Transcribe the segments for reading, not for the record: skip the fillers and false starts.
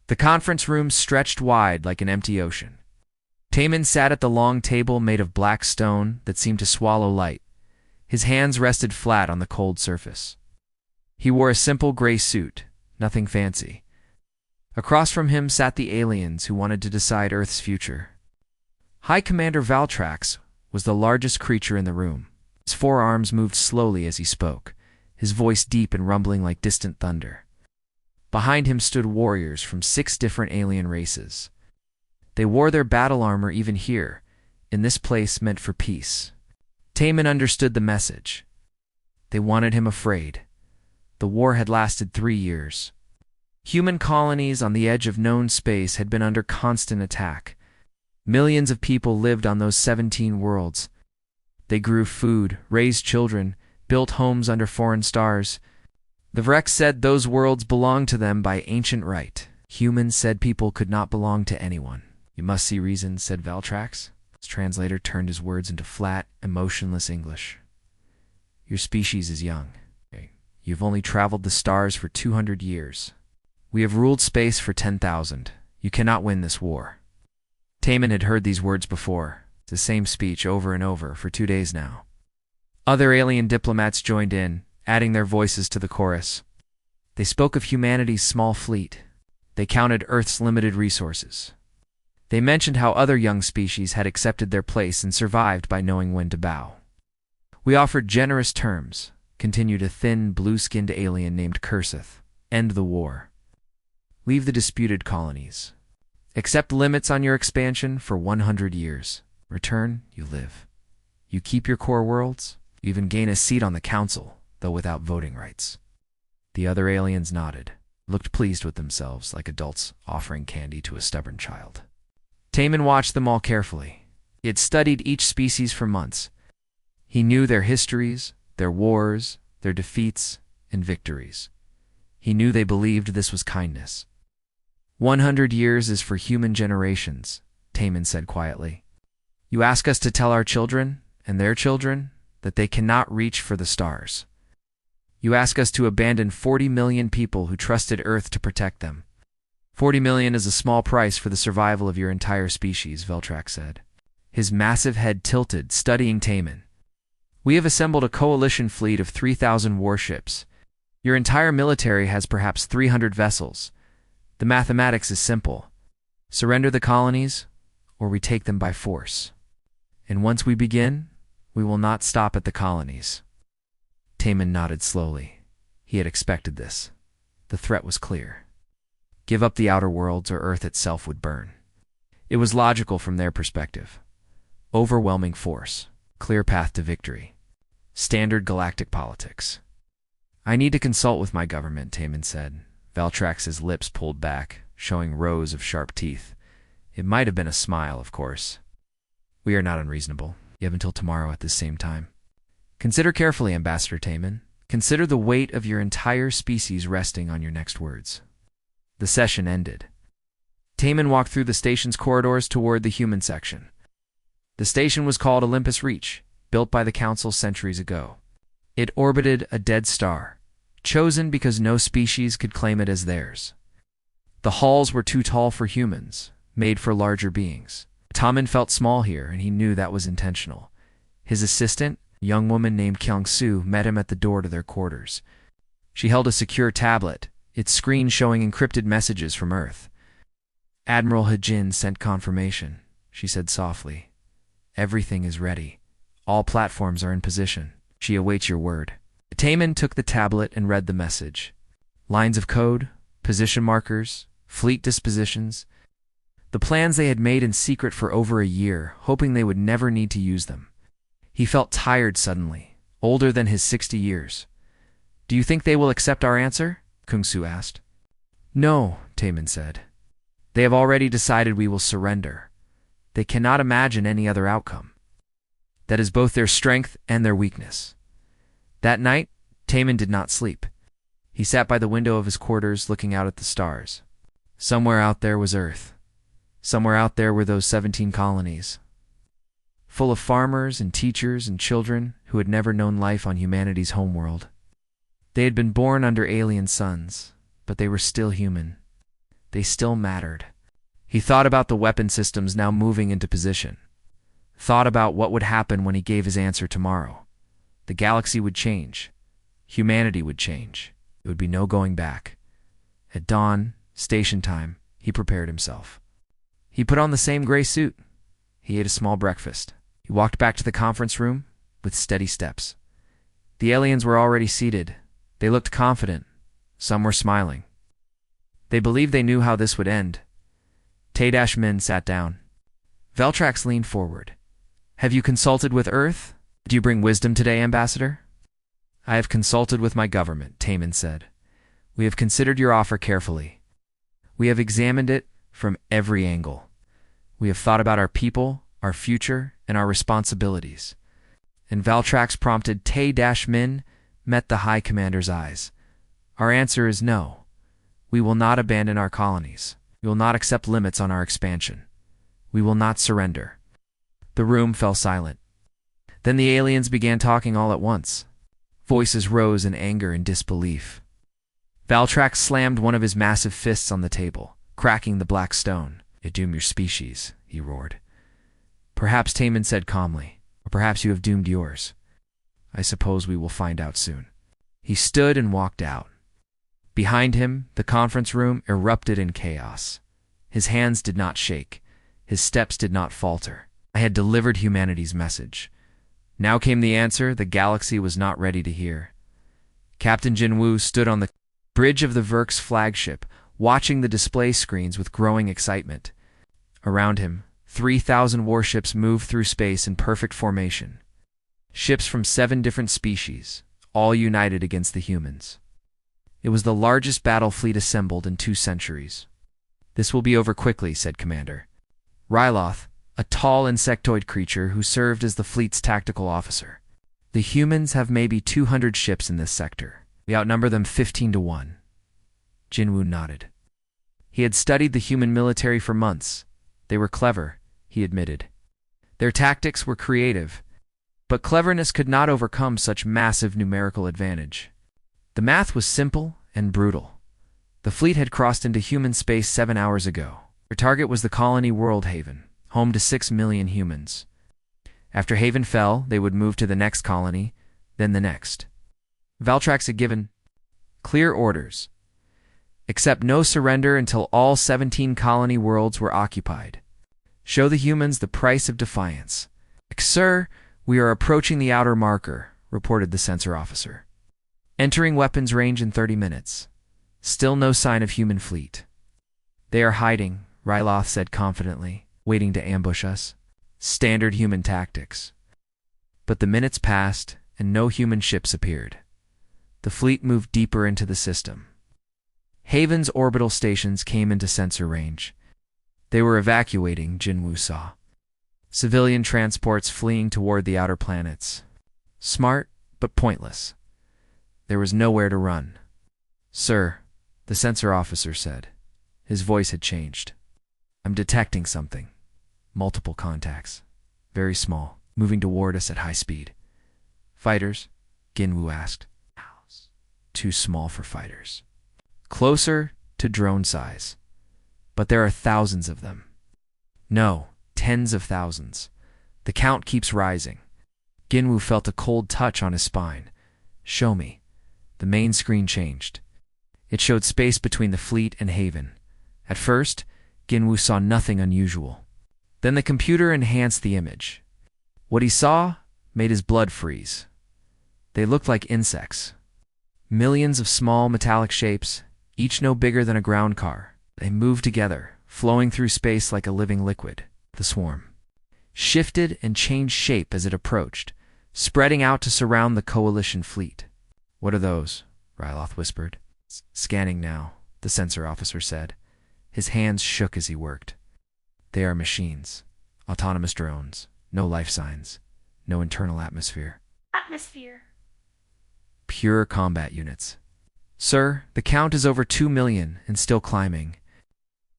The conference room stretched wide like an empty ocean. Taman sat at the long table made of black stone that seemed to swallow light. His hands rested flat on the cold surface. He wore a simple gray suit, nothing fancy. Across from him sat the aliens who wanted to decide Earth's future. High Commander Valtrax was the largest creature in the room. His forearms moved slowly as he spoke, his voice deep and rumbling like distant thunder. Behind him stood warriors from 6 different alien races. They wore their battle armor even here, in this place meant for peace. Taman understood the message. They wanted him afraid. The war had lasted 3 years. Human colonies on the edge of known space had been under constant attack. Millions of people lived on those 17 worlds. They grew food, raised children, built homes under foreign stars. The Vrex said those worlds belonged to them by ancient right. Humans said people could not belong to anyone. "You must see reason," said Valtrax. His translator turned his words into flat, emotionless English. "Your species is young. You've only traveled the stars for 200 years. We have ruled space for 10,000. You cannot win this war." Taman had heard these words before, the same speech over and over for 2 days now. Other alien diplomats joined in, adding their voices to the chorus. They spoke of humanity's small fleet. They counted Earth's limited resources. They mentioned how other young species had accepted their place and survived by knowing when to bow. "We offered generous terms," continued a thin, blue-skinned alien named Curseth. "End the war. Leave the disputed colonies. Accept limits on your expansion for 100 years. Return, you live. You keep your core worlds. You even gain a seat on the council, though without voting rights." The other aliens nodded, looked pleased with themselves like adults offering candy to a stubborn child. Taman watched them all carefully. He had studied each species for months. He knew their histories, their wars, their defeats, and victories. He knew they believed this was kindness. 100 years is for human generations, Taman said quietly. "You ask us to tell our children, and their children, that they cannot reach for the stars. You ask us to abandon 40 million people who trusted Earth to protect them. 40 million is a small price for the survival of your entire species," Valtrax said. His massive head tilted, studying Taman. "We have assembled a coalition fleet of 3,000 warships. Your entire military has perhaps 300 vessels. The mathematics is simple. Surrender the colonies, or we take them by force. And once we begin, we will not stop at the colonies." Taman nodded slowly. He had expected this. The threat was clear. Give up the outer worlds or Earth itself would burn. It was logical from their perspective. Overwhelming force, clear path to victory. Standard galactic politics. "I need to consult with my government," Taman said. Valtrax's lips pulled back, showing rows of sharp teeth. It might have been a smile, of course. "We are not unreasonable. You have until tomorrow at this same time. Consider carefully, Ambassador Taman. Consider the weight of your entire species resting on your next words." The session ended. Taman walked through the station's corridors toward the human section. The station was called Olympus Reach, built by the Council centuries ago. It orbited a dead star, chosen because no species could claim it as theirs. The halls were too tall for humans, made for larger beings. Taman felt small here, and he knew that was intentional. His assistant, a young woman named Kyung-Soo, met him at the door to their quarters. She held a secure tablet, its screen showing encrypted messages from Earth. "Admiral Hajin sent confirmation," she said softly. "Everything is ready. All platforms are in position. She awaits your word." Taman took the tablet and read the message. Lines of code, position markers, fleet dispositions. The plans they had made in secret for over a year, hoping they would never need to use them. He felt tired suddenly, older than his 60 years. "Do you think they will accept our answer?" Kyung-Soo asked. "No," Taman said. "They have already decided we will surrender. They cannot imagine any other outcome. That is both their strength and their weakness." That night, Taman did not sleep. He sat by the window of his quarters looking out at the stars. Somewhere out there was Earth. Somewhere out there were those 17 colonies, full of farmers and teachers and children who had never known life on humanity's homeworld. They had been born under alien suns, but they were still human. they still mattered. He thought about the weapon systems now moving into position. Thought about what would happen when he gave his answer tomorrow. The galaxy would change. Humanity would change. It would be no going back. At dawn, station time, he prepared himself. He put on the same gray suit. He ate a small breakfast. He walked back to the conference room with steady steps. The aliens were already seated. They looked confident. Some were smiling. They believed they knew how this would end. Tay-Min sat down. Veltrax leaned forward. "Have you consulted with Earth? Do you bring wisdom today, Ambassador?" "I have consulted with my government," Tay-Min said. "We have considered your offer carefully. We have examined it from every angle. We have thought about our people, our future, and our responsibilities." And Valtrax prompted Tay-Min met the High Commander's eyes. "Our answer is no. We will not abandon our colonies. We will not accept limits on our expansion. We will not surrender." The room fell silent. Then the aliens began talking all at once. Voices rose in anger and disbelief. Valtrax slammed one of his massive fists on the table, cracking the black stone. "You doom your species," he roared. "Perhaps," Tay-Min said calmly, "or perhaps you have doomed yours. I suppose we will find out soon." He stood and walked out. Behind him, the conference room erupted in chaos. His hands did not shake. His steps did not falter. I had delivered humanity's message. Now came the answer the galaxy was not ready to hear. Captain Jinwoo stood on the bridge of the Verk's flagship, watching the display screens with growing excitement. Around him, 3,000 warships moved through space in perfect formation. Ships from 7 different species, all united against the humans. It was the largest battle fleet assembled in 2 centuries. "This will be over quickly," said Commander Ryloth, a tall insectoid creature who served as the fleet's tactical officer. "The humans have maybe 200 ships in this sector. We outnumber them 15 to 1. Jinwoo nodded. He had studied the human military for months. They were clever, he admitted. Their tactics were creative, but cleverness could not overcome such massive numerical advantage. The math was simple and brutal. The fleet had crossed into human space 7 hours ago. Their target was the colony World Haven, home to 6 million humans. After Haven fell, they would move to the next colony, then the next. Valtrax had given clear orders. Accept no surrender until all 17 colony worlds were occupied. Show the humans the price of defiance. "Sir, we are approaching the outer marker," reported the sensor officer. "Entering weapons range in 30 minutes. Still no sign of human fleet." "They are hiding," Ryloth said confidently, "waiting to ambush us. Standard human tactics." But the minutes passed, and no human ships appeared. The fleet moved deeper into the system. Haven's orbital stations came into sensor range. They were evacuating, Jinwoo saw. Civilian transports fleeing toward the outer planets. Smart, but pointless. There was nowhere to run. "Sir," the sensor officer said. His voice had changed. "I'm detecting something. Multiple contacts. Very small, moving toward us at high speed." "Fighters?" Jinwoo asked. "Too small for fighters. Closer to drone size. But there are thousands of them." "No, tens of thousands. The count keeps rising." Jinwoo felt a cold touch on his spine. "Show me." The main screen changed. It showed space between the fleet and Haven. At first, Jinwoo saw nothing unusual. Then the computer enhanced the image. What he saw made his blood freeze. They looked like insects. Millions of small metallic shapes, each no bigger than a ground car. They moved together, flowing through space like a living liquid. The swarm shifted and changed shape as it approached, spreading out to surround the coalition fleet. "What are those?" Ryloth whispered. "Scanning now," the sensor officer said. His hands shook as he worked. "They are machines. Autonomous drones. No life signs. No internal atmosphere. Pure combat units." "Sir, the count is over 2 million and still climbing."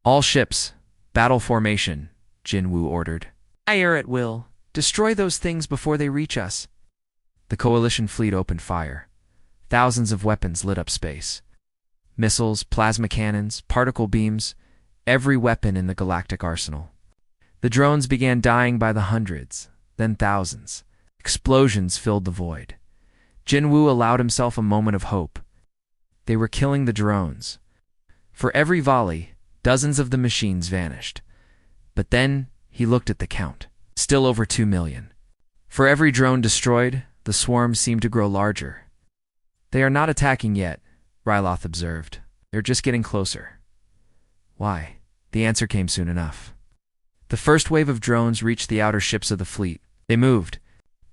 "All ships, battle formation," Jinwoo ordered. "Fire at will. Destroy those things before they reach us." The coalition fleet opened fire. Thousands of weapons lit up space. Missiles, plasma cannons, particle beams. every weapon in the galactic arsenal. The drones began dying by the hundreds, then thousands. Explosions filled the void. Jinwoo allowed himself a moment of hope. They were killing the drones. For every volley, dozens of the machines vanished. But then he looked at the count. Still over 2 million. For every drone destroyed, the swarms seemed to grow larger. They are not attacking yet, Ryloth observed. They're just getting closer. Why? The answer came soon enough. The first wave of drones reached the outer ships of the fleet. They moved,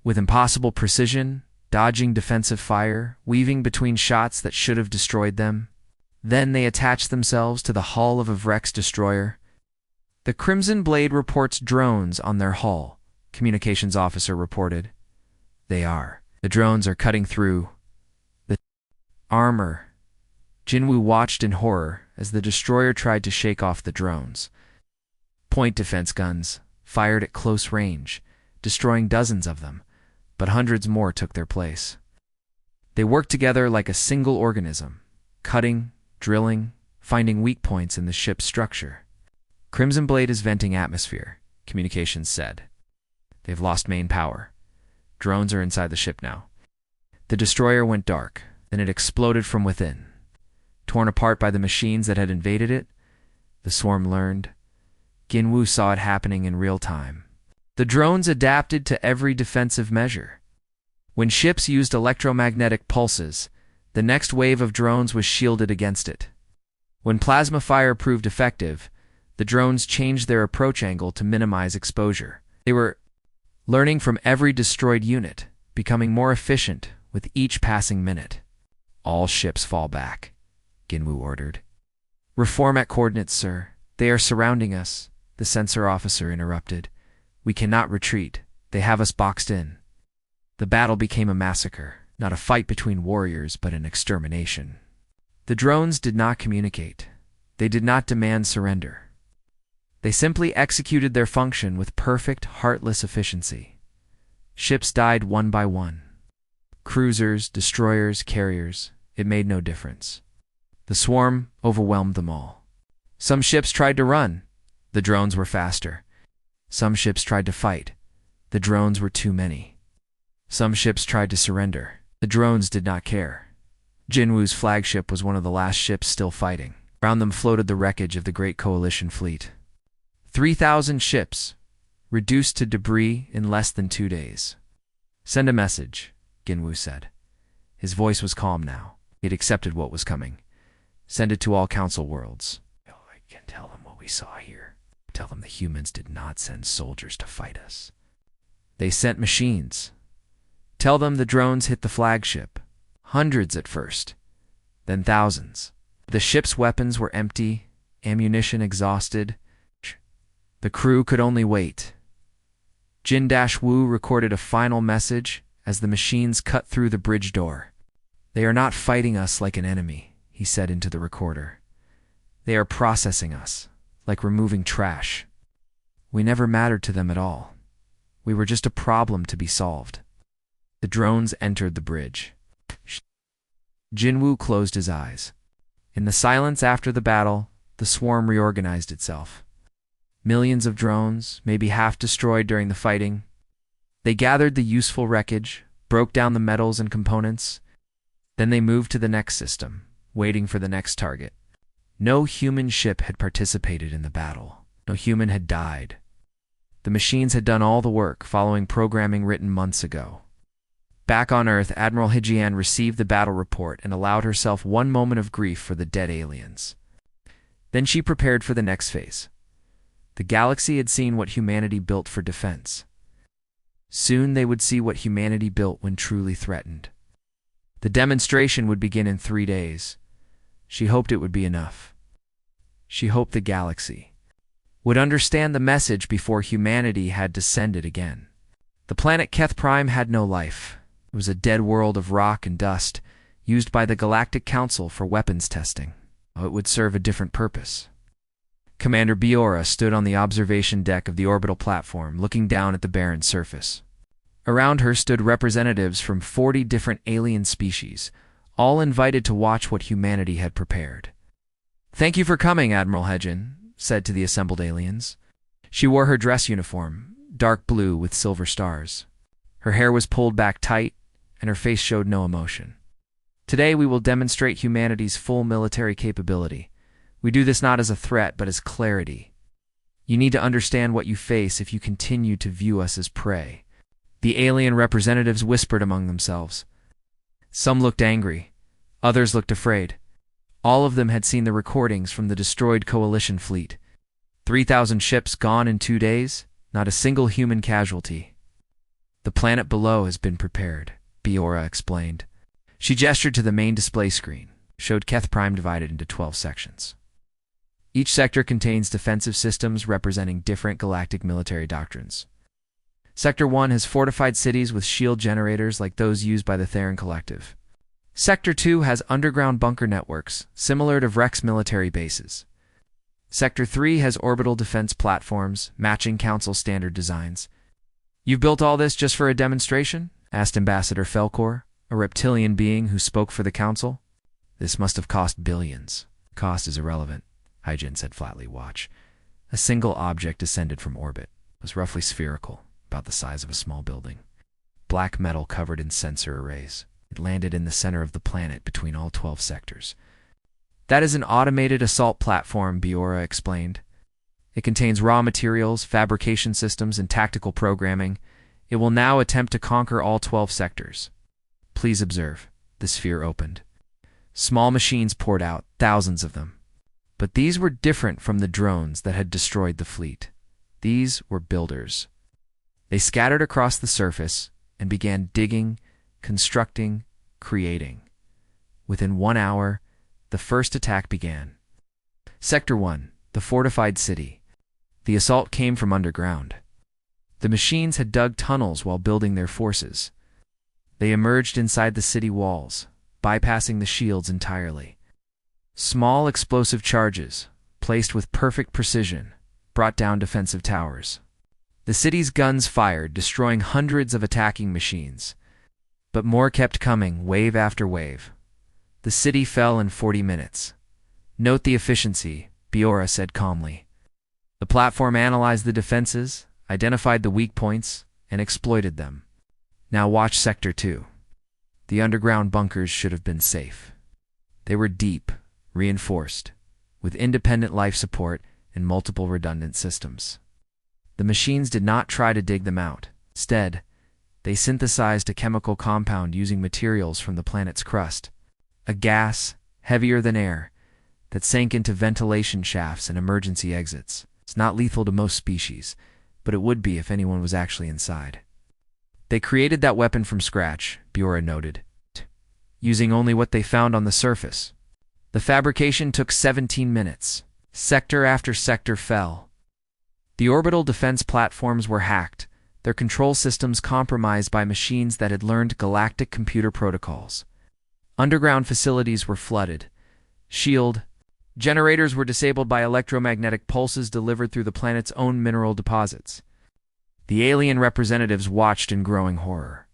with impossible precision, dodging defensive fire, weaving between shots that should have destroyed them. Then they attached themselves to the hull of a Vrex destroyer. The Crimson Blade reports drones on their hull, communications officer reported. They are. The drones are cutting through the armor. Jinwoo watched in horror as the destroyer tried to shake off the drones. Point defense guns fired at close range, destroying dozens of them, but hundreds more took their place. They worked together like a single organism, cutting, drilling, finding weak points in the ship's structure. Crimson Blade is venting atmosphere, communications said. They've lost main power. Drones are inside the ship now. The destroyer went dark, then it exploded from within. Torn apart by the machines that had invaded it, the swarm learned. Jinwoo saw it happening in real time. The drones adapted to every defensive measure. When ships used electromagnetic pulses, the next wave of drones was shielded against it. When plasma fire proved effective, the drones changed their approach angle to minimize exposure. They were learning from every destroyed unit, becoming more efficient with each passing minute. All ships fall back, Jinwoo ordered. Reform at coordinates, sir. They are surrounding us, the sensor officer interrupted. We cannot retreat. They have us boxed in. The battle became a massacre, not a fight between warriors, but an extermination. The drones did not communicate. They did not demand surrender. They simply executed their function with perfect, heartless efficiency. Ships died one by one. Cruisers, destroyers, carriers, it made no difference. The swarm overwhelmed them all. Some ships tried to run. The drones were faster. Some ships tried to fight. The drones were too many. Some ships tried to surrender. The drones did not care. Jinwoo's flagship was one of the last ships still fighting. Around them floated the wreckage of the Great Coalition fleet. 3,000 ships, reduced to debris in less than 2 days. Send a message, Jinwoo said. His voice was calm now. He had accepted what was coming. Send it to all council worlds. I can tell them what we saw here. Tell them the humans did not send soldiers to fight us. They sent machines. Tell them the drones hit the flagship. Hundreds at first, then thousands. The ship's weapons were empty, ammunition exhausted. The crew could only wait. Jin-Woo recorded a final message as the machines cut through the bridge door. They are not fighting us like an enemy, he said into the recorder. They are processing us, like removing trash. We never mattered to them at all. We were just a problem to be solved. The drones entered the bridge. Jinwoo closed his eyes. In the silence after the battle, the swarm reorganized itself. Millions of drones, maybe half destroyed during the fighting. They gathered the useful wreckage, broke down the metals and components. Then they moved to the next system, waiting for the next target. No human ship had participated in the battle. No human had died. The machines had done all the work, following programming written months ago. Back on Earth, Admiral Hijian received the battle report and allowed herself one moment of grief for the dead aliens. Then she prepared for the next phase. The galaxy had seen what humanity built for defense. Soon they would see what humanity built when truly threatened. The demonstration would begin in 3 days. She hoped it would be enough. She hoped the galaxy would understand the message before humanity had descended again. The planet Keth Prime had no life. It was a dead world of rock and dust, used by the Galactic Council for weapons testing. It would serve a different purpose. Commander Biora stood on the observation deck of the orbital platform, looking down at the barren surface. Around her stood representatives from 40 different alien species, all invited to watch what humanity had prepared. "Thank you for coming, Admiral Hedgen," said to the assembled aliens. She wore her dress uniform, dark blue with silver stars. Her hair was pulled back tight, and her face showed no emotion. Today we will demonstrate humanity's full military capability. We do this not as a threat, but as clarity. You need to understand what you face if you continue to view us as prey. The alien representatives whispered among themselves. Some looked angry. Others looked afraid. All of them had seen the recordings from the destroyed coalition fleet. 3,000 ships gone in 2 days, not a single human casualty. The planet below has been prepared, Biora explained. She gestured to the main display screen, showed Keth Prime divided into 12 sections. Each sector contains defensive systems representing different galactic military doctrines. Sector 1 has fortified cities with shield generators like those used by the Theron Collective. Sector 2 has underground bunker networks, similar to Vrex military bases. Sector 3 has orbital defense platforms, matching Council standard designs. "You've built all this just for a demonstration?" asked Ambassador Felkor, a reptilian being who spoke for the Council. "This must have cost billions." "Cost is irrelevant," Hyjin said flatly. "Watch." A single object descended from orbit. It was roughly spherical, about the size of a small building. Black metal covered in sensor arrays. It landed in the center of the planet between all 12 sectors. "That is an automated assault platform," Biora explained. "It contains raw materials, fabrication systems, and tactical programming. It will now attempt to conquer all 12 sectors. Please observe." The sphere opened. Small machines poured out, thousands of them. But these were different from the drones that had destroyed the fleet. These were builders. They scattered across the surface and began digging, constructing, creating. Within 1 hour, the first attack began. Sector 1, the fortified city. The assault came from underground. The machines had dug tunnels while building their forces. They emerged inside the city walls, bypassing the shields entirely. Small explosive charges, placed with perfect precision, brought down defensive towers. The city's guns fired, destroying hundreds of attacking machines. But more kept coming, wave after wave. The city fell in 40 minutes. "Note the efficiency," Biora said calmly. The platform analyzed the defenses, identified the weak points, and exploited them. Now watch Sector 2. The underground bunkers should have been safe. They were deep, reinforced, with independent life support and multiple redundant systems. The machines did not try to dig them out. Instead, they synthesized a chemical compound using materials from the planet's crust, a gas, heavier than air, that sank into ventilation shafts and emergency exits. It's not lethal to most species, but it would be if anyone was actually inside. "They created that weapon from scratch," Biora noted, "using only what they found on the surface. The fabrication took 17 minutes. Sector after sector fell. The orbital defense platforms were hacked, their control systems compromised by machines that had learned galactic computer protocols. Underground facilities were flooded. Shield generators were disabled by electromagnetic pulses delivered through the planet's own mineral deposits." The alien representatives watched in growing horror.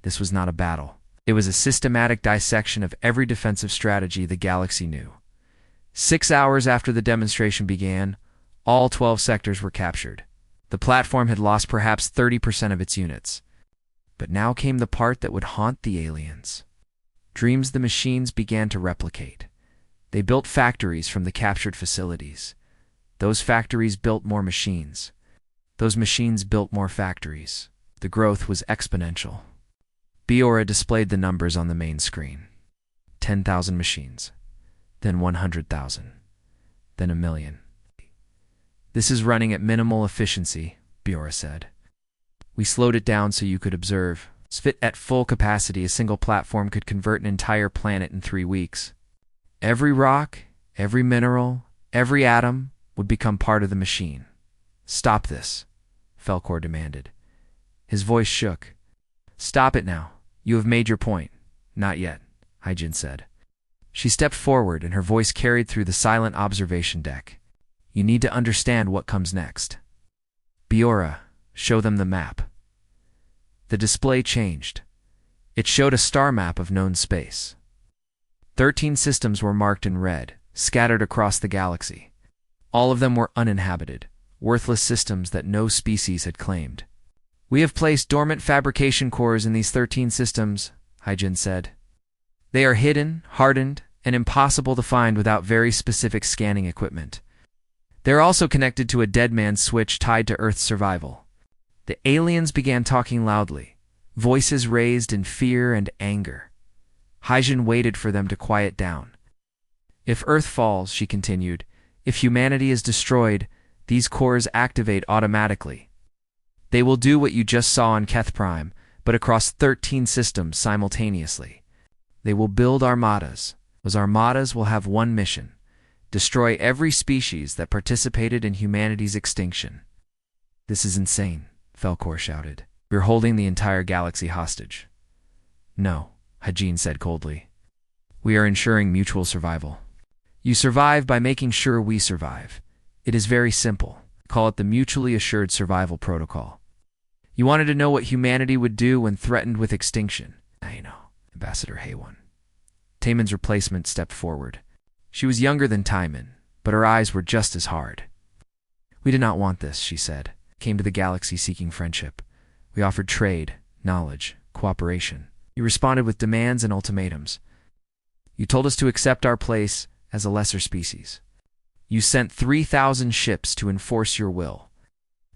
This was not a battle. It was a systematic dissection of every defensive strategy the galaxy knew. 6 hours after the demonstration began, all 12 sectors were captured. The platform had lost perhaps 30% of its units. But now came the part that would haunt the aliens. Dreams the machines began to replicate. They built factories from the captured facilities. Those factories built more machines. Those machines built more factories. The growth was exponential. Biora displayed the numbers on the main screen. 10,000 machines, then 100,000, then 1,000,000. "This is running at minimal efficiency," Biora said. "We slowed it down so you could observe. At full capacity, a single platform could convert an entire planet in 3 weeks. Every rock, every mineral, every atom would become part of the machine." "Stop this," Felkor demanded. His voice shook. "Stop it now. You have made your point." "Not yet," Hyjin said. She stepped forward, and her voice carried through the silent observation deck. "You need to understand what comes next. Biora, show them the map." The display changed. It showed a star map of known space. 13 systems were marked in red, scattered across the galaxy. All of them were uninhabited, worthless systems that no species had claimed. "We have placed dormant fabrication cores in these 13 systems," Hyjin said. "They are hidden, hardened, and impossible to find without very specific scanning equipment. They're also connected to a dead man's switch tied to Earth's survival." The aliens began talking loudly, voices raised in fear and anger. Hyjin waited for them to quiet down. "If Earth falls," she continued, "if humanity is destroyed, these cores activate automatically. They will do what you just saw on Keth Prime, but across 13 systems simultaneously. They will build armadas. Those armadas will have one mission: destroy every species that participated in humanity's extinction." "This is insane," Falkor shouted. "We're holding the entire galaxy hostage." "No," Hyjin said coldly. "We are ensuring mutual survival. You survive by making sure we survive. It is very simple. Call it the Mutually Assured Survival Protocol. You wanted to know what humanity would do when threatened with extinction. I know, Ambassador Haywan." Taemin's replacement stepped forward. She was younger than Taimin, but her eyes were just as hard. "We did not want this," she said. "Came to the galaxy seeking friendship. We offered trade, knowledge, cooperation. You responded with demands and ultimatums. You told us to accept our place as a lesser species. You sent 3,000 ships to enforce your will."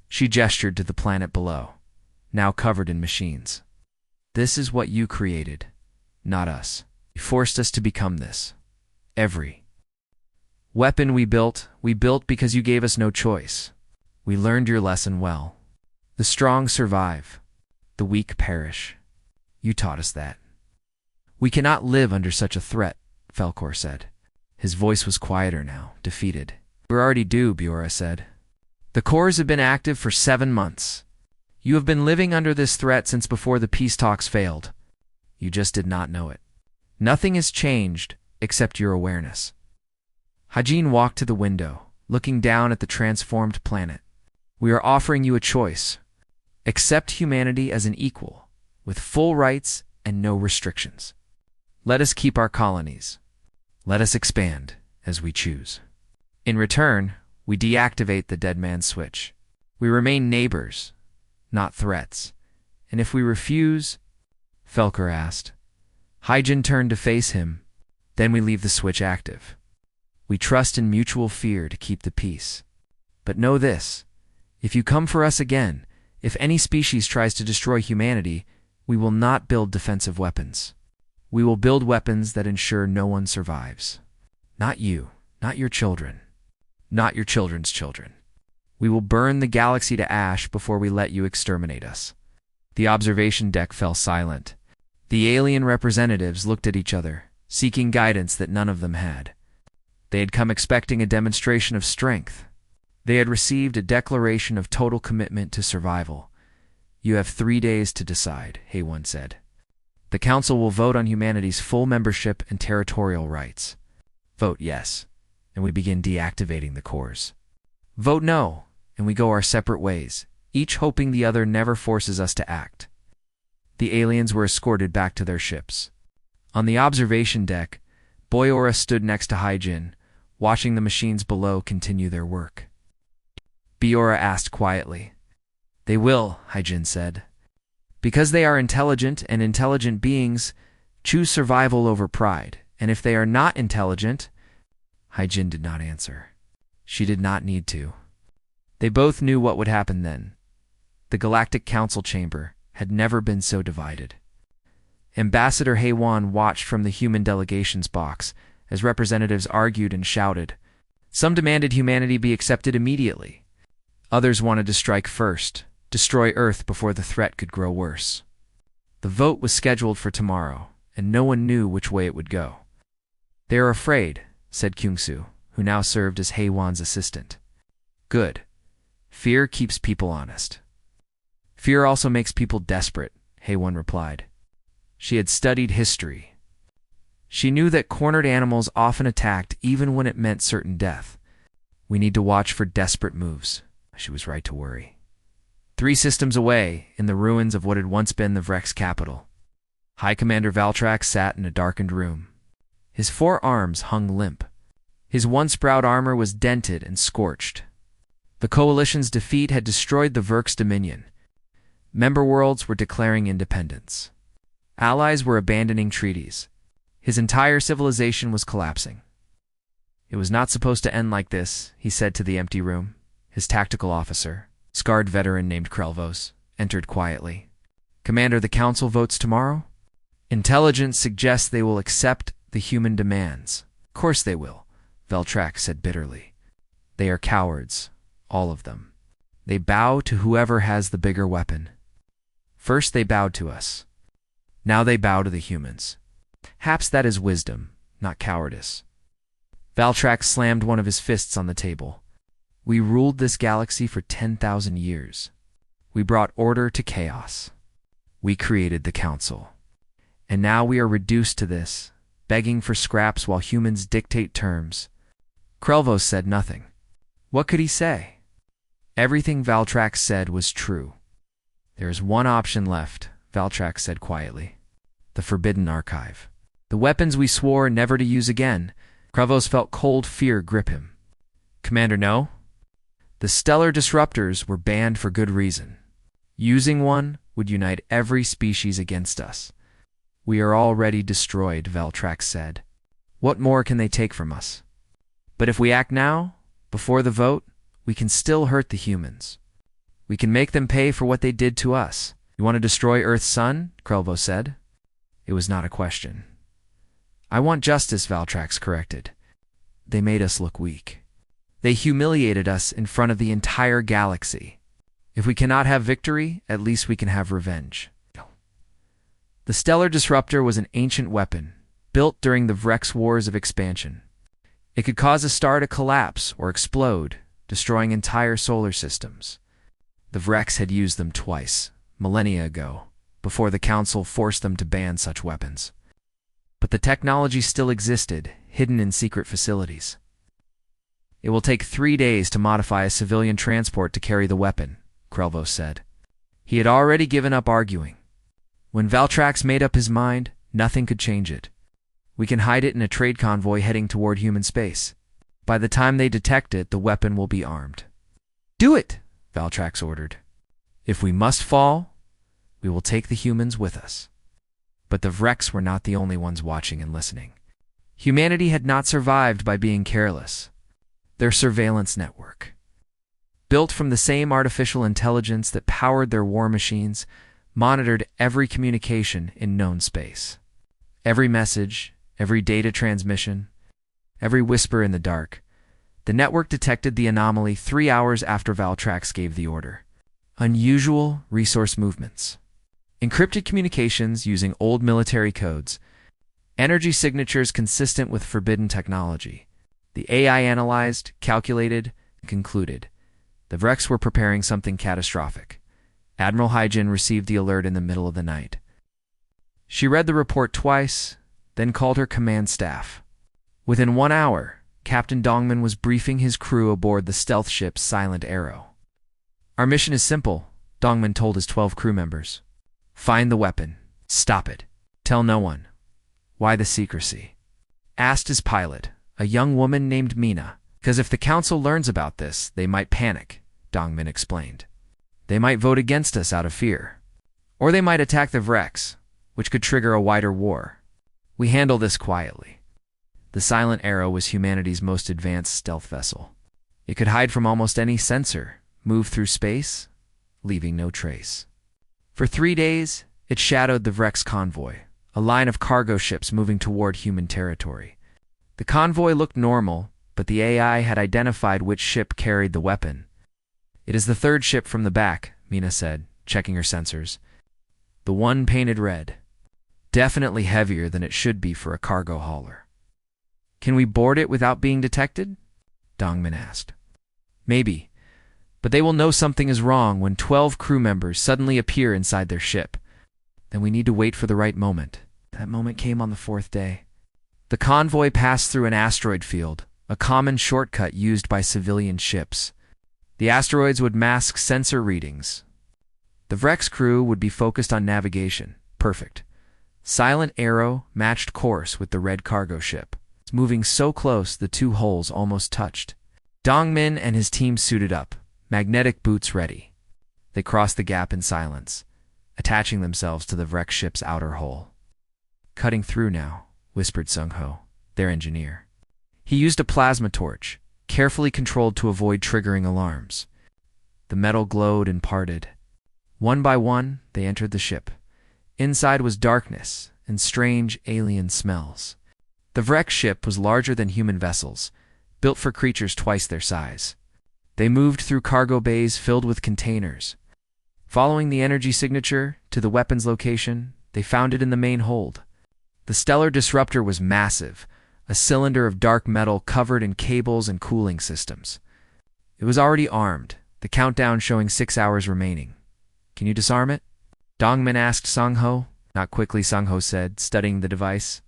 She gestured to the planet below, now covered in machines. "This is what you created, not us. You forced us to become this. Every weapon we built because you gave us no choice. We learned your lesson well. The strong survive. The weak perish. You taught us that. We cannot live under such a threat," Falkor said. His voice was quieter now, defeated. "We're already due," Biora said. "The cores have been active for 7 months. You have been living under this threat since before the peace talks failed. You just did not know it. Nothing has changed except your awareness." Hyjin walked to the window, looking down at the transformed planet. "We are offering you a choice. Accept humanity as an equal, with full rights and no restrictions. Let us keep our colonies. Let us expand as we choose. In return, we deactivate the dead man's switch. We remain neighbors, not threats. And if we refuse," Falkor asked. Hyjin turned to face him. "Then we leave the switch active. We trust in mutual fear to keep the peace. But know this, if you come for us again, if any species tries to destroy humanity, we will not build defensive weapons. We will build weapons that ensure no one survives. Not you, not your children, not your children's children. We will burn the galaxy to ash before we let you exterminate us." The observation deck fell silent. The alien representatives looked at each other, seeking guidance that none of them had. They had come expecting a demonstration of strength. They had received a declaration of total commitment to survival. "You have 3 days to decide," Haywan said. "The Council will vote on humanity's full membership and territorial rights. Vote yes, and we begin deactivating the cores. Vote no, and we go our separate ways, each hoping the other never forces us to act." The aliens were escorted back to their ships. On the observation deck, Biora stood next to Hyjin, watching the machines below continue their work. Biora asked quietly. "They will," Hyjin said. "Because they are intelligent, and intelligent beings choose survival over pride. And if they are not intelligent—" Hyjin did not answer. She did not need to. They both knew what would happen then. The Galactic Council chamber had never been so divided. Ambassador Haywan watched from the human delegation's box as representatives argued and shouted. Some demanded humanity be accepted immediately. Others wanted to strike first, destroy Earth before the threat could grow worse. The vote was scheduled for tomorrow, and no one knew which way it would go. "They are afraid," said Kyungsoo, who now served as Haywan's assistant. "Good. Fear keeps people honest." "Fear also makes people desperate," Haywan replied. She had studied history. She knew that cornered animals often attacked even when it meant certain death. "We need to watch for desperate moves." She was right to worry. 3 systems away, in the ruins of what had once been the Vrex capital, High Commander Valtrax sat in a darkened room. His 4 arms hung limp. His once proud armor was dented and scorched. The Coalition's defeat had destroyed the Verk's dominion. Member worlds were declaring independence. Allies were abandoning treaties. His entire civilization was collapsing. "It was not supposed to end like this," he said to the empty room. His tactical officer, scarred veteran named Krelvos, entered quietly. "Commander, the Council votes tomorrow? Intelligence suggests they will accept the human demands." "Of course they will," Veltrax said bitterly. "They are cowards, all of them. They bow to whoever has the bigger weapon. First they bowed to us. Now they bow to the humans. Haps that is wisdom, not cowardice." Valtrax slammed one of his fists on the table. "We ruled this galaxy for 10,000 years. We brought order to chaos. We created the Council. And now we are reduced to this, begging for scraps while humans dictate terms." Krelvos said nothing. What could he say? Everything Valtrax said was true. "There is one option left," Valtrax said quietly. "The Forbidden Archive. The weapons we swore never to use again." Krelvos felt cold fear grip him. "Commander, no. The stellar disruptors were banned for good reason. Using one would unite every species against us. We are already destroyed," Valtrax said. "What more can they take from us? But if we act now, before the vote, we can still hurt the humans. We can make them pay for what they did to us." "You want to destroy Earth's sun?" Krelvos said. It was not a question. "I want justice," Valtrax corrected. "They made us look weak. They humiliated us in front of the entire galaxy. If we cannot have victory, at least we can have revenge." The stellar disruptor was an ancient weapon, built during the Vrex Wars of Expansion. It could cause a star to collapse or explode, destroying entire solar systems. The Vrex had used them twice, millennia ago, before the Council forced them to ban such weapons. But the technology still existed, hidden in secret facilities. "It will take 3 days to modify a civilian transport to carry the weapon," Krelvos said. He had already given up arguing. When Valtrax made up his mind, nothing could change it. "We can hide it in a trade convoy heading toward human space. By the time they detect it, the weapon will be armed." "Do it!" Valtrax ordered. "If we must fall, we will take the humans with us." But the Vrex were not the only ones watching and listening. Humanity had not survived by being careless. Their surveillance network, built from the same artificial intelligence that powered their war machines, monitored every communication in known space. Every message, every data transmission, every whisper in the dark. The network detected the anomaly 3 hours after Valtrax gave the order. Unusual resource movements. Encrypted communications using old military codes. Energy signatures consistent with forbidden technology. The AI analyzed, calculated, and concluded. The Vrex were preparing something catastrophic. Admiral Hyjin received the alert in the middle of the night. She read the report twice, then called her command staff. Within 1 hour, Captain Dongman was briefing his crew aboard the stealth ship Silent Arrow. "Our mission is simple," Dongman told his 12 crew members. "Find the weapon. Stop it. Tell no one." "Why the secrecy?" asked his pilot, a young woman named Mina. "Because if the Council learns about this, they might panic," Dongman explained. "They might vote against us out of fear. Or they might attack the Vrex, which could trigger a wider war. We handle this quietly." The Silent Arrow was humanity's most advanced stealth vessel. It could hide from almost any sensor, move through space, leaving no trace. For 3 days, it shadowed the Vrex convoy, a line of cargo ships moving toward human territory. The convoy looked normal, but the AI had identified which ship carried the weapon. "It is the third ship from the back," Mina said, checking her sensors. "The one painted red. Definitely heavier than it should be for a cargo hauler." "Can we board it without being detected?" Dongman asked. "Maybe, but they will know something is wrong when 12 crew members suddenly appear inside their ship. Then we need to wait for the right moment." That moment came on the 4th day. The convoy passed through an asteroid field, a common shortcut used by civilian ships. The asteroids would mask sensor readings. The Vrex crew would be focused on navigation. Perfect. Silent Arrow matched course with the red cargo ship. moving so close the two holes almost touched. Dongmin and his team suited up, magnetic boots ready. They crossed the gap in silence, attaching themselves to the wrecked ship's outer hull. "Cutting through now," whispered Sung-ho, their engineer. He used a plasma torch, carefully controlled to avoid triggering alarms. The metal glowed and parted. One by one, they entered the ship. Inside was darkness and strange alien smells. The wrecked ship was larger than human vessels, built for creatures twice their size. They moved through cargo bays filled with containers. Following the energy signature to the weapons location, they found it in the main hold. The stellar disruptor was massive, a cylinder of dark metal covered in cables and cooling systems. It was already armed, the countdown showing 6 hours remaining. "Can you disarm it?" Dongmin asked Sung-ho. "Not quickly," Sung-ho said, studying the device.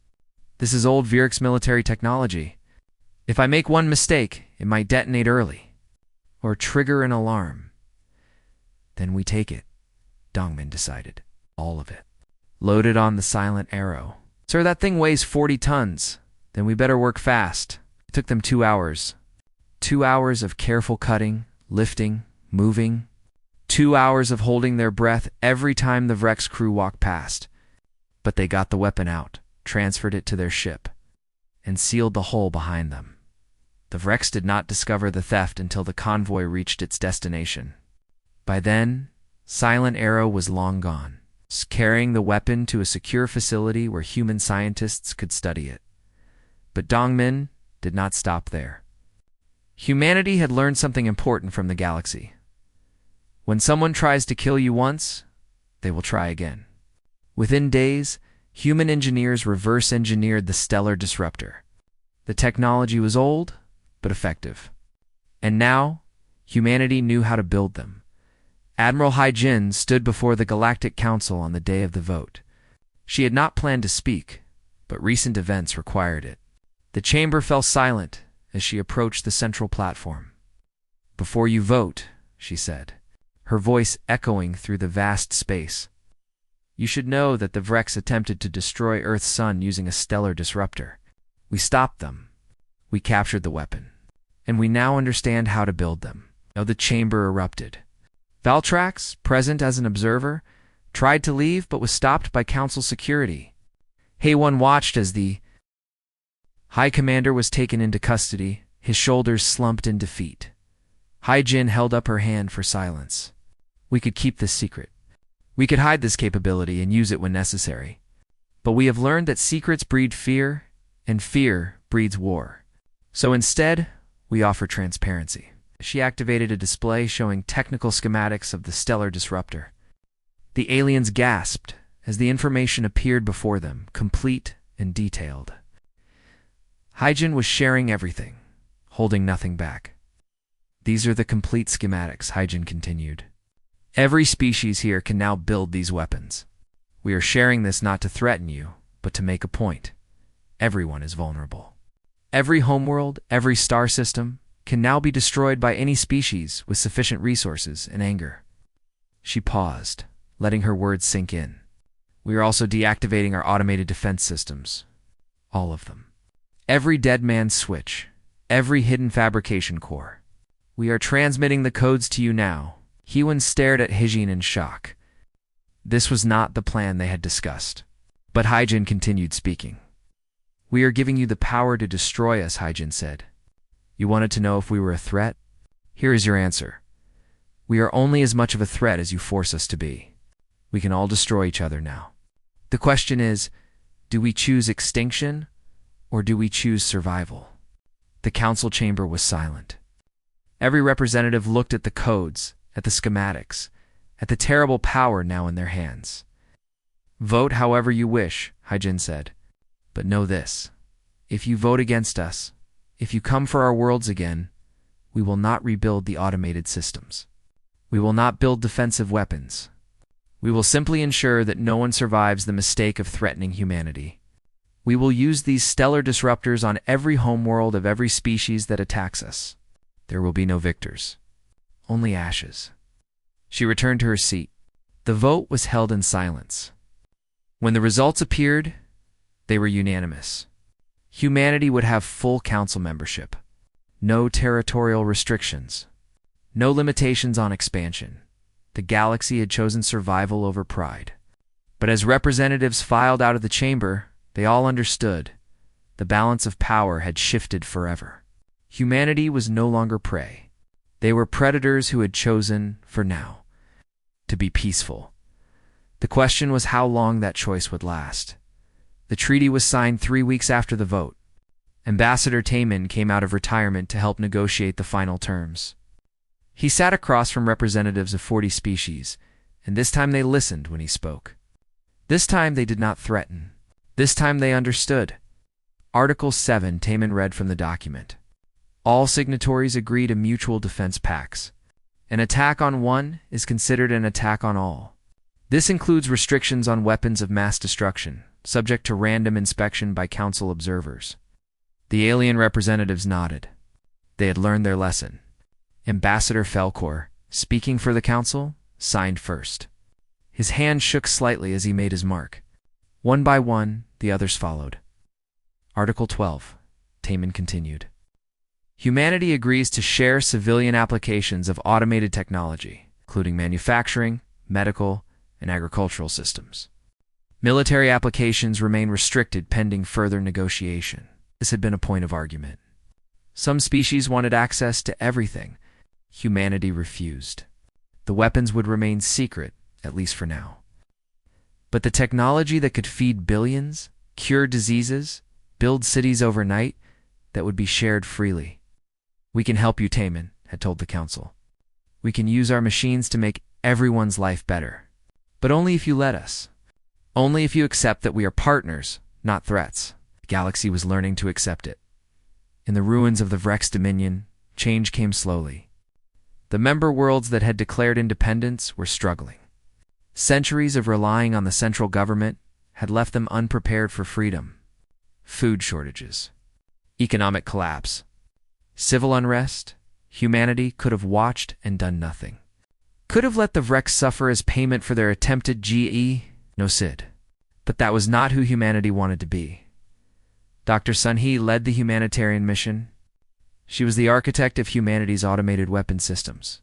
"This is old Virix military technology. If I make one mistake, it might detonate early, or trigger an alarm." "Then we take it," Dongmin decided. "All of it. Load it on the silent arrow." "Sir, that thing weighs 40 tons. Then we better work fast." It took them 2 hours. 2 hours of careful cutting, lifting, moving. 2 hours of holding their breath every time the Vrex crew walked past. But they got the weapon out, transferred it to their ship, and sealed the hole behind them. The Vrex did not discover the theft until the convoy reached its destination. By then, Silent Arrow was long gone, carrying the weapon to a secure facility where human scientists could study it. But Dongmin did not stop there. Humanity had learned something important from the galaxy. When someone tries to kill you once, they will try again. Within days, human engineers reverse-engineered the stellar disruptor. The technology was old, but effective. And now, humanity knew how to build them. Admiral Hai-Jin stood before the Galactic Council on the day of the vote. She had not planned to speak, but recent events required it. The chamber fell silent as she approached the central platform. "Before you vote," she said, her voice echoing through the vast space, "you should know that the Vrex attempted to destroy Earth's sun using a stellar disruptor. We stopped them. We captured the weapon. And we now understand how to build them." Now the chamber erupted. Valtrax, present as an observer, tried to leave but was stopped by Council security. Haewon watched as the High Commander was taken into custody, his shoulders slumped in defeat. Hai-Jin held up her hand for silence. "We could keep this secret. We could hide this capability and use it when necessary. But we have learned that secrets breed fear, and fear breeds war. So instead, we offer transparency." She activated a display showing technical schematics of the stellar disruptor. The aliens gasped as the information appeared before them, complete and detailed. Hai-Jin was sharing everything, holding nothing back. "These are the complete schematics," Hai-Jin continued. "Every species here can now build these weapons. We are sharing this not to threaten you, but to make a point. Everyone is vulnerable. Every homeworld, every star system, can now be destroyed by any species with sufficient resources and anger." She paused, letting her words sink in. "We are also deactivating our automated defense systems. All of them. Every dead man's switch, every hidden fabrication core. We are transmitting the codes to you now." Haewon stared at Hai-Jin in shock. This was not the plan they had discussed. But Hai-Jin continued speaking. "We are giving you the power to destroy us," Hai-Jin said. "You wanted to know if we were a threat? Here is your answer. We are only as much of a threat as you force us to be. We can all destroy each other now. The question is, do we choose extinction, or do we choose survival?" The council chamber was silent. Every representative looked at the codes, at the schematics, at the terrible power now in their hands. "Vote however you wish," Hai-Jin said. "But know this. If you vote against us, if you come for our worlds again, we will not rebuild the automated systems. We will not build defensive weapons. We will simply ensure that no one survives the mistake of threatening humanity. We will use these stellar disruptors on every homeworld of every species that attacks us. There will be no victors, only ashes." She returned to her seat. The vote was held in silence. When the results appeared, they were unanimous. Humanity would have full council membership. No territorial restrictions. No limitations on expansion. The galaxy had chosen survival over pride. But as representatives filed out of the chamber, they all understood. The balance of power had shifted forever. Humanity was no longer prey. They were predators who had chosen, for now, to be peaceful. The question was how long that choice would last. The treaty was signed 3 weeks after the vote. Ambassador Taman came out of retirement to help negotiate the final terms. He sat across from representatives of 40 species, and this time they listened when he spoke. This time they did not threaten. This time they understood. Article 7, Taman read from the document. All signatories agree to mutual defense pacts. An attack on one is considered an attack on all. This includes restrictions on weapons of mass destruction, subject to random inspection by council observers. The alien representatives nodded. They had learned their lesson. Ambassador Felkor, speaking for the council, signed first. His hand shook slightly as he made his mark. One by one, the others followed. Article 12, Taman continued. Humanity agrees to share civilian applications of automated technology, including manufacturing, medical, and agricultural systems. Military applications remain restricted pending further negotiation. This had been a point of argument. Some species wanted access to everything. Humanity refused. The weapons would remain secret, at least for now. But the technology that could feed billions, cure diseases, build cities overnight, that would be shared freely. We can help you, Taman had told the council. We can use our machines to make everyone's life better. But only if you let us. Only if you accept that we are partners, not threats. The galaxy was learning to accept it. In the ruins of the Vrex Dominion, change came slowly. The member worlds that had declared independence were struggling. Centuries of relying on the central government had left them unprepared for freedom. Food shortages, economic collapse, civil unrest. Humanity could have watched and done nothing. Could have let the Vrex suffer as payment for their attempted no Sid. But that was not who humanity wanted to be. Dr. Sunhee led the humanitarian mission. She was the architect of humanity's automated weapon systems.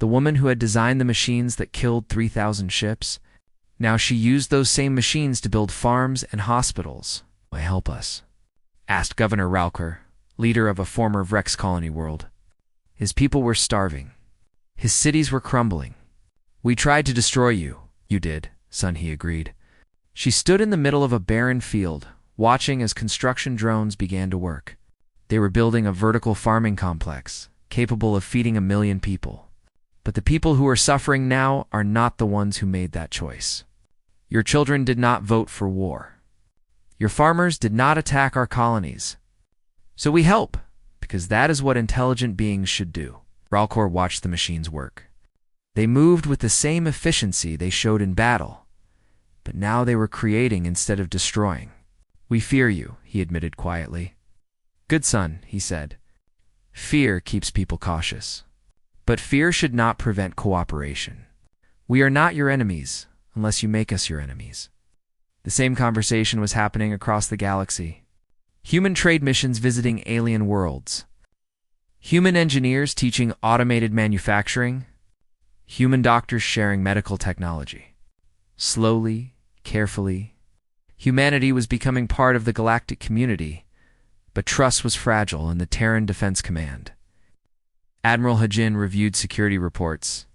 The woman who had designed the machines that killed 3,000 ships. Now she used those same machines to build farms and hospitals. Why help us? Asked Governor Ralker, leader of a former Vrex colony world. His people were starving. His cities were crumbling. We tried to destroy you. You did, Sunhee agreed. She stood in the middle of a barren field, watching as construction drones began to work. They were building a vertical farming complex, capable of feeding 1 million people. But the people who are suffering now are not the ones who made that choice. Your children did not vote for war. Your farmers did not attack our colonies. So we help, because that is what intelligent beings should do. Ralkor watched the machines work. They moved with the same efficiency they showed in battle, but now they were creating instead of destroying. We fear you, he admitted quietly. Good son, he said. Fear keeps people cautious. But fear should not prevent cooperation. We are not your enemies, unless you make us your enemies. The same conversation was happening across the galaxy. Human trade missions visiting alien worlds. Human engineers teaching automated manufacturing. Human doctors sharing medical technology. Slowly, carefully, humanity was becoming part of the galactic community, but trust was fragile in the Terran Defense Command. Admiral Hajin reviewed security reports.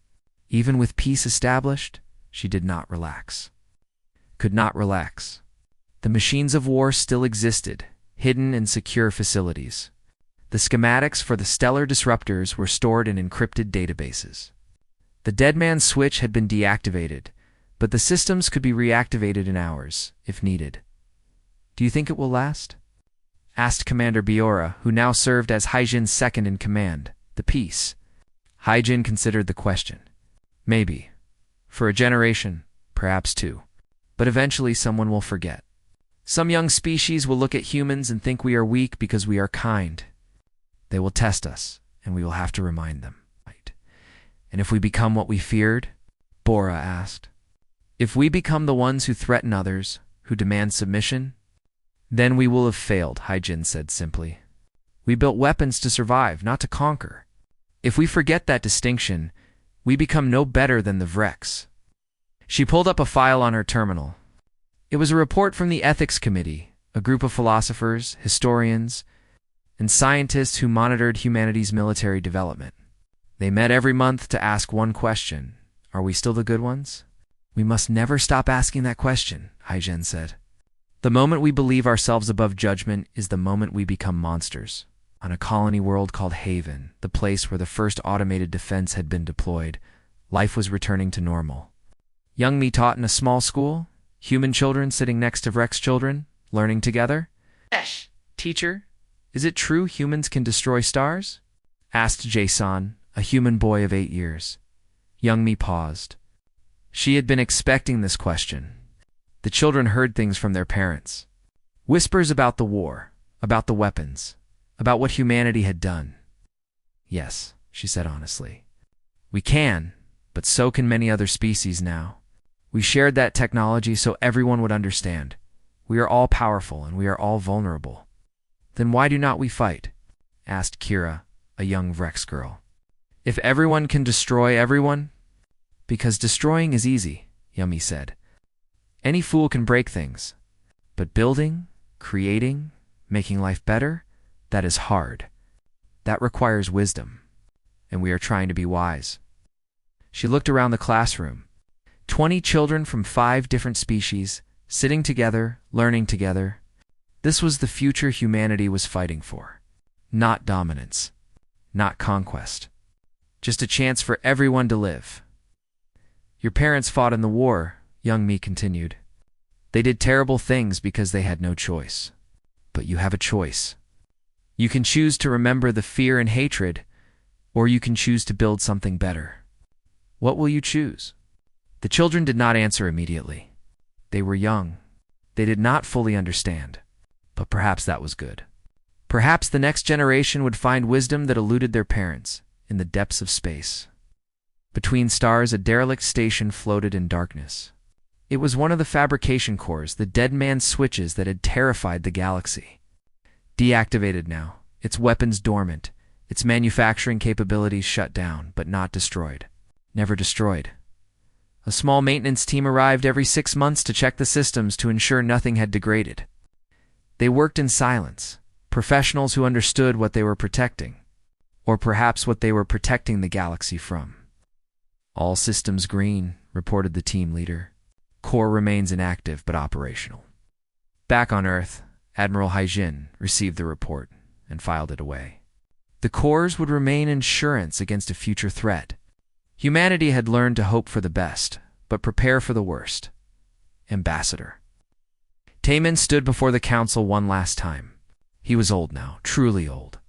Even with peace established, she did not relax. Could not relax. The machines of war still existed, hidden in secure facilities. The schematics for the stellar disruptors were stored in encrypted databases. The Dead Man's switch had been deactivated, but the systems could be reactivated in hours, if needed. Do you think it will last? Asked Commander Biora, who now served as Haijin's second in command. The peace. Haijin considered the question. Maybe. For a generation, perhaps 2. But eventually someone will forget. Some young species will look at humans and think we are weak because we are kind. They will test us, and we will have to remind them. Right. And if we become what we feared? Bora asked. If we become the ones who threaten others, who demand submission? Then we will have failed, Hyjin said simply. We built weapons to survive, not to conquer. If we forget that distinction, we become no better than the Vrex. She pulled up a file on her terminal. It was a report from the Ethics Committee, a group of philosophers, historians, and scientists who monitored humanity's military development. They met every month to ask one question: are we still the good ones? We must never stop asking that question, Hyjin said. The moment we believe ourselves above judgment is the moment we become monsters. On a colony world called Haven, the place where the first automated defense had been deployed, life was returning to normal. Young me taught in a small school, human children sitting next to Vrex children, learning together. Teacher, is it true humans can destroy stars? Asked Jason, a human boy of 8 years. Young me paused. She had been expecting this question. The children heard things from their parents. Whispers about the war, about the weapons, about what humanity had done. Yes, she said honestly. We can, but so can many other species now. We shared that technology so everyone would understand. We are all powerful and we are all vulnerable. Then why do not we fight? Asked Kira, a young Vrex girl. If everyone can destroy everyone? Because destroying is easy, Yummy said. Any fool can break things. But building, creating, making life better, that is hard. That requires wisdom. And we are trying to be wise. She looked around the classroom. 20 children from 5 different species, sitting together, learning together. This was the future humanity was fighting for. Not dominance. Not conquest. Just a chance for everyone to live. Your parents fought in the war, young me continued. They did terrible things because they had no choice. But you have a choice. You can choose to remember the fear and hatred, or you can choose to build something better. What will you choose? The children did not answer immediately. They were young. They did not fully understand. But perhaps that was good. Perhaps the next generation would find wisdom that eluded their parents in the depths of space. Between stars, a derelict station floated in darkness. It was one of the fabrication cores, the dead man's switches that had terrified the galaxy. Deactivated now, its weapons dormant, its manufacturing capabilities shut down, but not destroyed. Never destroyed. A small maintenance team arrived every 6 months to check the systems to ensure nothing had degraded. They worked in silence, professionals who understood what they were protecting, or perhaps what they were protecting the galaxy from. All systems green, reported the team leader. Core remains inactive but operational. Back on Earth, Admiral Hyjin received the report and filed it away. The cores would remain insurance against a future threat. Humanity had learned to hope for the best, but prepare for the worst. Ambassador. Taemin stood before the council one last time. He was old now, truly old.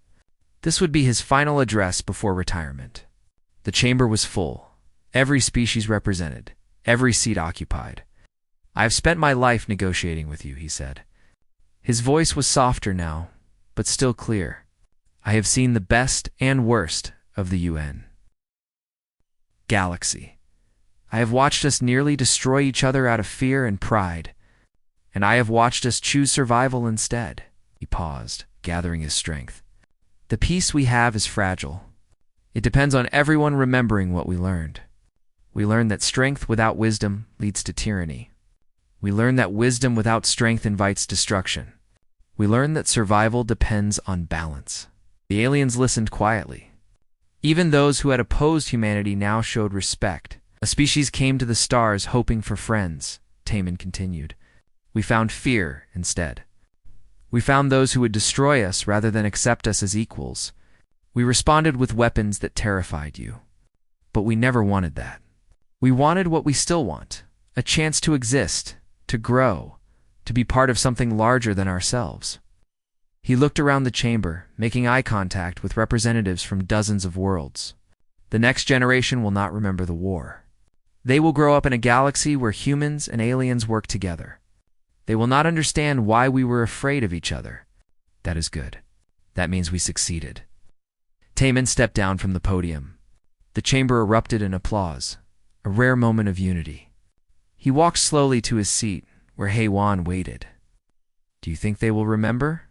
This would be his final address before retirement. The chamber was full, every species represented, every seat occupied. I have spent my life negotiating with you, he said. His voice was softer now, but still clear. I have seen the best and worst of the UN. Galaxy. I have watched us nearly destroy each other out of fear and pride, and I have watched us choose survival instead. He paused, gathering his strength. The peace we have is fragile. It depends on everyone remembering what we learned. We learned that strength without wisdom leads to tyranny. We learned that wisdom without strength invites destruction. We learned that survival depends on balance. The aliens listened quietly. Even those who had opposed humanity now showed respect. A species came to the stars hoping for friends, Taemin continued. We found fear instead. We found those who would destroy us rather than accept us as equals. We responded with weapons that terrified you. But we never wanted that. We wanted what we still want, a chance to exist, to grow, to be part of something larger than ourselves. He looked around the chamber, making eye contact with representatives from dozens of worlds. The next generation will not remember the war. They will grow up in a galaxy where humans and aliens work together. They will not understand why we were afraid of each other. That is good. That means we succeeded. Taemin stepped down from the podium. The chamber erupted in applause, a rare moment of unity. He walked slowly to his seat, where Haewan waited. Do you think they will remember?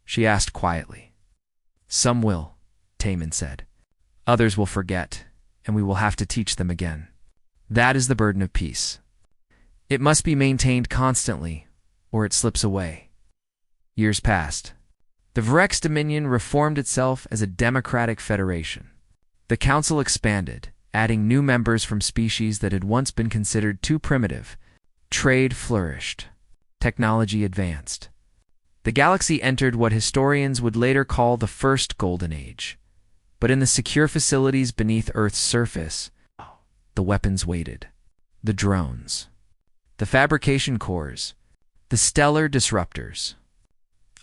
She asked quietly. Some will, Taman said. Others will forget, and we will have to teach them again. That is the burden of peace. It must be maintained constantly, or it slips away. Years passed. The Vrex Dominion reformed itself as a democratic federation. The council expanded, adding new members from species that had once been considered too primitive. Trade flourished. Technology advanced. The galaxy entered what historians would later call the First Golden Age. But in the secure facilities beneath Earth's surface, the weapons waited. The drones. The fabrication cores. The stellar disruptors.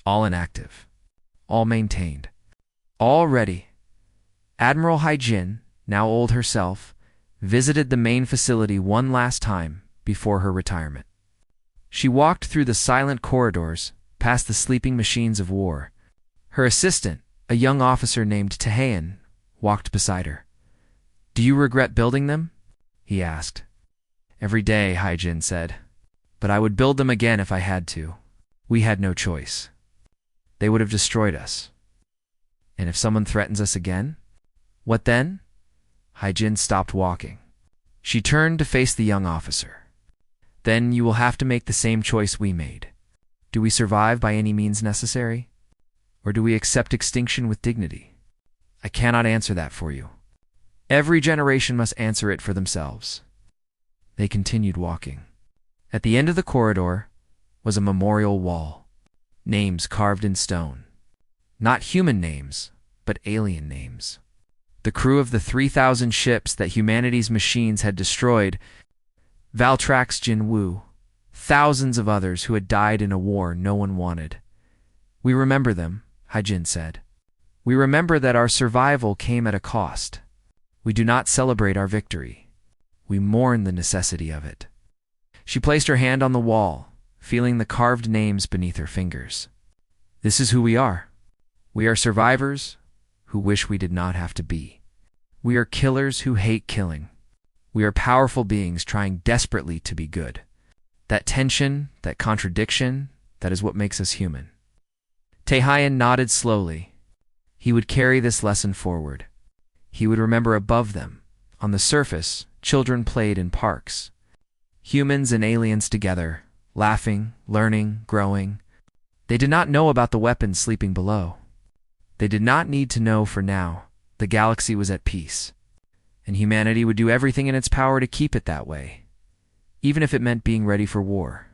All inactive. All maintained. All ready. Admiral Haijin, now old herself, visited the main facility one last time before her retirement. She walked through the silent corridors, past the sleeping machines of war. Her assistant, a young officer named Tehayan, walked beside her. Do you regret building them? He asked. Every day, Haijin said. But I would build them again if I had to. We had no choice. They would have destroyed us. And if someone threatens us again? What then? Haijin stopped walking. She turned to face the young officer. Then you will have to make the same choice we made. Do we survive by any means necessary? Or do we accept extinction with dignity? I cannot answer that for you. Every generation must answer it for themselves. They continued walking. At the end of the corridor was a memorial wall. Names carved in stone. Not human names, but alien names. The crew of the 3,000 ships that humanity's machines had destroyed, Valtrax Jinwu, thousands of others who had died in a war no one wanted. We remember them, Haijin said. We remember that our survival came at a cost. We do not celebrate our victory. We mourn the necessity of it. She placed her hand on the wall, feeling the carved names beneath her fingers. This is who we are. We are survivors who wish we did not have to be. We are killers who hate killing. We are powerful beings trying desperately to be good. That tension, that contradiction, that is what makes us human. Tehayan nodded slowly. He would carry this lesson forward. He would remember above them, on the surface, children played in parks. Humans and aliens together, laughing, learning, growing. They did not know about the weapons sleeping below. They did not need to know for now. The galaxy was at peace, and humanity would do everything in its power to keep it that way, even if it meant being ready for war.